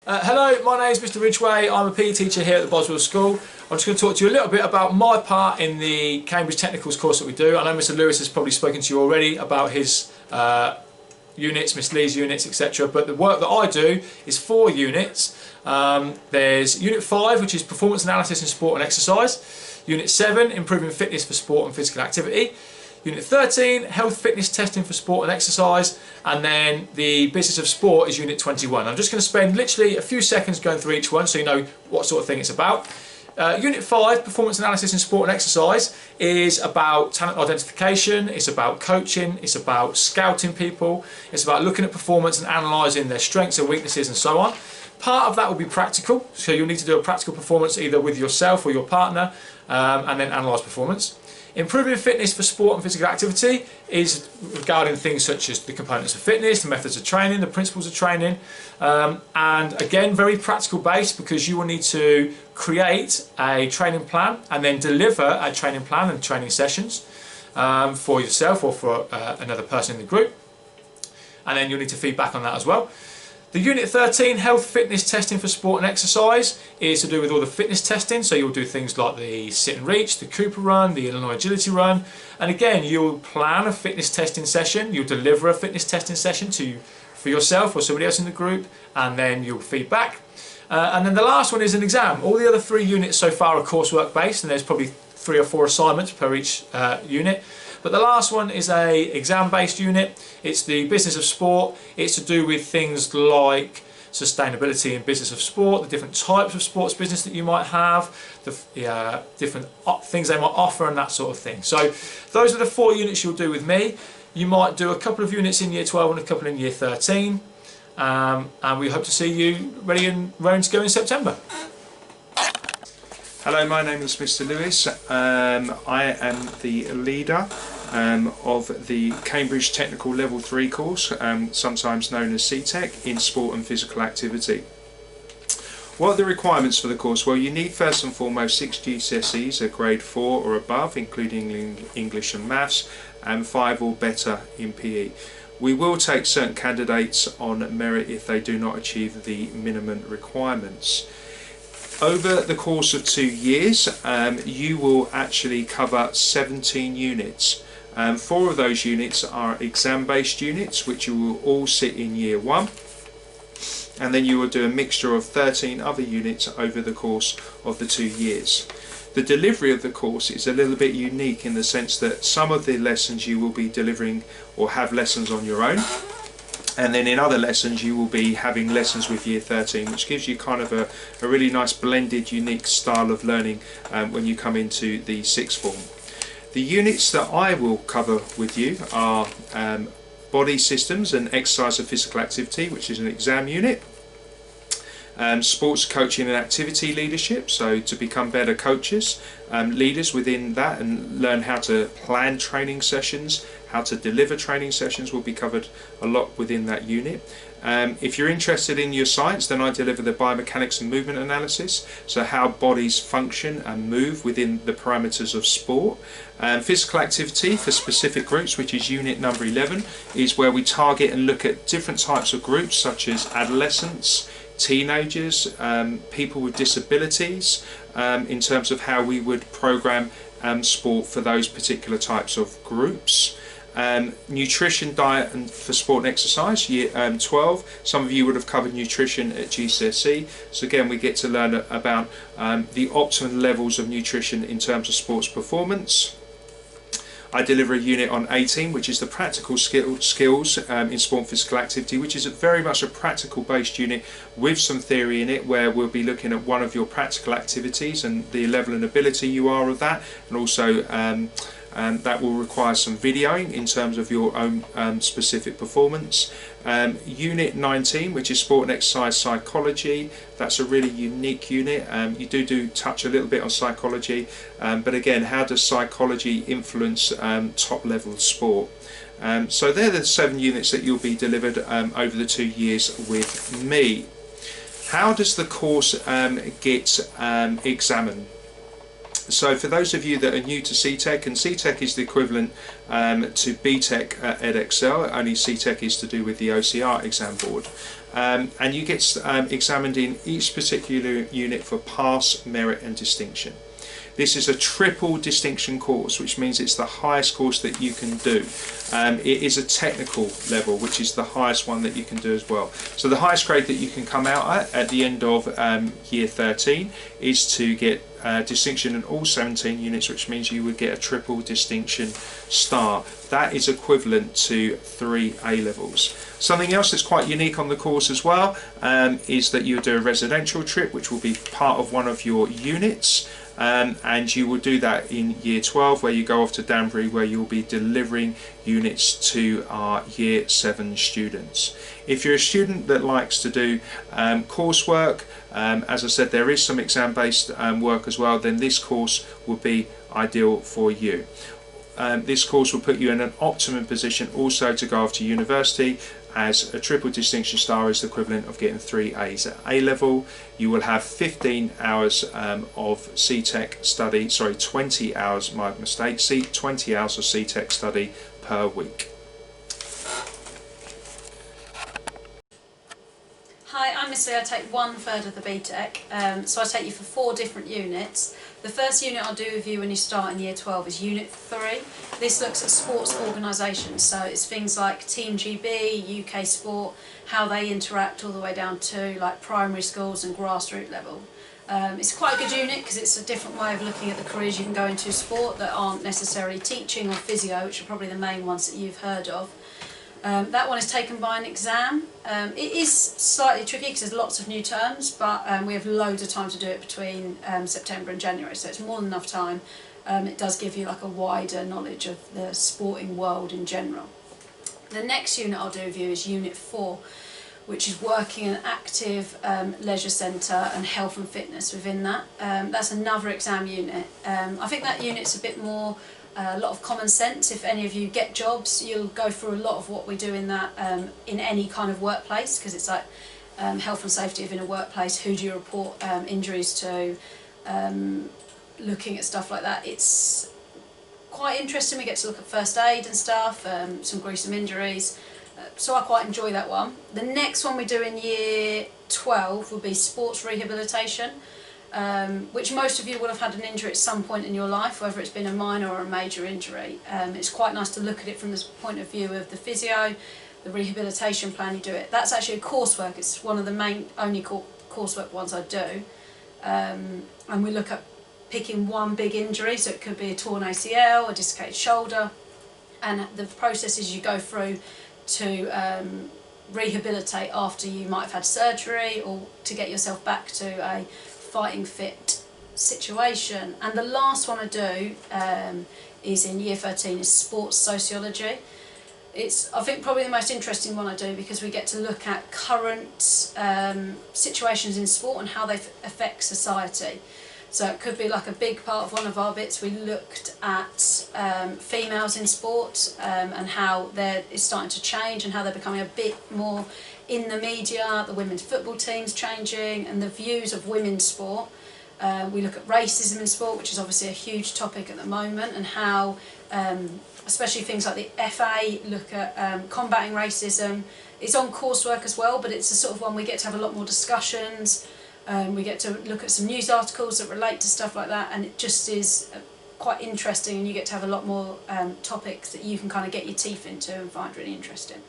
Hello, my name is Mr Ridgway. I'm a PE teacher here at the Boswell School. I'm just going to talk to you a little bit about my part in the Cambridge Technicals course that we do. I know Mr Lewis has probably spoken to you already about his units, Miss Lee's units, etc. But the work that I do is 4 units. There's Unit 5, which is Performance Analysis in Sport and Exercise. Unit 7, Improving Fitness for Sport and Physical Activity. Unit 13, Health Fitness Testing for Sport and Exercise, and then the Business of Sport is Unit 21. I'm just going to spend literally a few seconds going through each one so you know what sort of thing it's about. Unit 5, Performance Analysis in Sport and Exercise, is about talent identification, it's about coaching, it's about scouting people, it's about looking at performance and analysing their strengths and weaknesses and so on. Part of that will be practical, so you'll need to do a practical performance either with yourself or your partner and then analyse performance. Improving fitness for sport and physical activity is regarding things such as the components of fitness, the methods of training, the principles of training, and again very practical based because you will need to create a training plan and then deliver a training plan and training sessions for yourself or for another person in the group, and then you'll need to feed back on that as well. The Unit 13, Health Fitness Testing for Sport and Exercise, is to do with all the fitness testing. So you'll do things like the sit and reach, the Cooper run, the Illinois agility run. And again, you'll plan a fitness testing session, you'll deliver a fitness testing session for yourself or somebody else in the group, and then you'll feed back. And then the last one is an exam. All the other 3 units so far are coursework based, and there's probably 3 or 4 assignments per each unit. But the last one is a exam-based unit. It's the Business of Sport. It's to do with things like sustainability in business of sport, the different types of sports business that you might have, the different things they might offer and that sort of thing. So those are the 4 units you'll do with me. You might do a couple of units in Year 12 and a couple in Year 13. And we hope to see you ready and raring to go in September. Hello, my name is Mr Lewis. I am the leader of the Cambridge Technical Level 3 course, sometimes known as CTEC, in sport and physical activity. What are the requirements for the course? Well, you need first and foremost 6 GCSEs, a grade 4 or above, including English and Maths, and 5 or better in PE. We will take certain candidates on merit if they do not achieve the minimum requirements. Over the course of 2 years, you will actually cover 17 units. 4 of those units are exam-based units, which you will all sit in Year 1. And then you will do a mixture of 13 other units over the course of the 2 years. The delivery of the course is a little bit unique in the sense that some of the lessons you will be delivering or have lessons on your own. And then in other lessons you will be having lessons with Year 13, which gives you kind of a really nice blended, unique style of learning when you come into the 6th form. The units that I will cover with you are Body Systems and Exercise and Physical Activity, which is an exam unit. Sports Coaching and Activity Leadership, so to become better coaches, leaders within that, and learn how to plan training sessions, how to deliver training sessions will be covered a lot within that unit. If you're interested in your science, then I deliver the biomechanics and movement analysis, so how bodies function and move within the parameters of sport. Physical activity for specific groups, which is unit number 11, is where we target and look at different types of groups such as adolescents, teenagers, people with disabilities, in terms of how we would program sport for those particular types of groups. Nutrition, diet and for sport and exercise, Year 12. Some of you would have covered nutrition at GCSE, so again we get to learn about the optimum levels of nutrition in terms of sports performance. I deliver a unit on 18, which is the practical skills in sport and physical activity, which is very much a practical based unit with some theory in it, where we'll be looking at one of your practical activities and the level and ability you are of that, and also that will require some videoing in terms of your own specific performance. Unit 19, which is Sport and Exercise Psychology, that's a really unique unit. You do touch a little bit on psychology, but again, how does psychology influence top level sport? So they're the 7 units that you'll be delivered over the 2 years with me. How does the course get examined? So for those of you that are new to CTEC, and CTEC is the equivalent to BTEC at Edexcel, only CTEC is to do with the OCR exam board. And you get examined in each particular unit for pass, merit and distinction. This is a triple distinction course, which means it's the highest course that you can do. It is a technical level, which is the highest one that you can do as well. So the highest grade that you can come out at the end of year 13 is to get distinction in all 17 units, which means you would get a triple distinction star. That is equivalent to 3 A-levels. Something else that's quite unique on the course as well is that you do a residential trip, which will be part of one of your units. And you will do that in year 12, where you go off to Danbury, where you'll be delivering units to our year 7 students. If you're a student that likes to do coursework, as I said, there is some exam-based work as well, then this course will be ideal for you. This course will put you in an optimum position also to go off to university, as a triple distinction star is the equivalent of getting 3 A's at A level. You will have 15 hours of CTEC study, 20 hours, my mistake, 20 hours of CTEC study per week. Hi, I'm Miss Lee. I take 1/3 of the BTEC, so I take you for 4 different units. The first unit I'll do with you when you start in year 12 is Unit 3. This looks at sports organisations, so it's things like Team GB, UK Sport, how they interact all the way down to like primary schools and grassroots level. It's quite a good unit because it's a different way of looking at the careers you can go into sport that aren't necessarily teaching or physio, which are probably the main ones that you've heard of. That one is taken by an exam. It is slightly tricky because there's lots of new terms, but we have loads of time to do it between September and January, so it's more than enough time. It does give you like a wider knowledge of the sporting world in general. The next unit I'll do with you is Unit 4, which is working in an active leisure centre and health and fitness within that. That's another exam unit. I think that unit's a bit more a lot of common sense. If any of you get jobs, you'll go through a lot of what we do in that in any kind of workplace, because it's like health and safety within a workplace. Who do you report injuries to? Looking at stuff like that. It's quite interesting. We get to look at first aid and stuff, some gruesome injuries. So I quite enjoy that one. The next one we do in year 12 will be sports rehabilitation. Which most of you will have had an injury at some point in your life, whether it's been a minor or a major injury. It's quite nice to look at it from the point of view of the physio, the rehabilitation plan you do it. That's actually a coursework. It's one of the only coursework ones I do. And we look at picking one big injury, so it could be a torn ACL, a dislocated shoulder, and the processes you go through to rehabilitate after you might have had surgery, or to get yourself back to a fighting fit situation. And the last one I do is in year 13, is sports sociology. It's, I think, probably the most interesting one I do, because we get to look at current situations in sport and how they affect society. So it could be like a big part of one of our bits. We looked at females in sport and how it's starting to change, and how they're becoming a bit more in the media, the women's football team's changing, and the views of women's sport. We look at racism in sport, which is obviously a huge topic at the moment, and how especially things like the FA look at combating racism. It's on coursework as well, but it's the sort of one we get to have a lot more discussions. We get to look at some news articles that relate to stuff like that, and it just is quite interesting, and you get to have a lot more topics that you can kind of get your teeth into and find really interesting.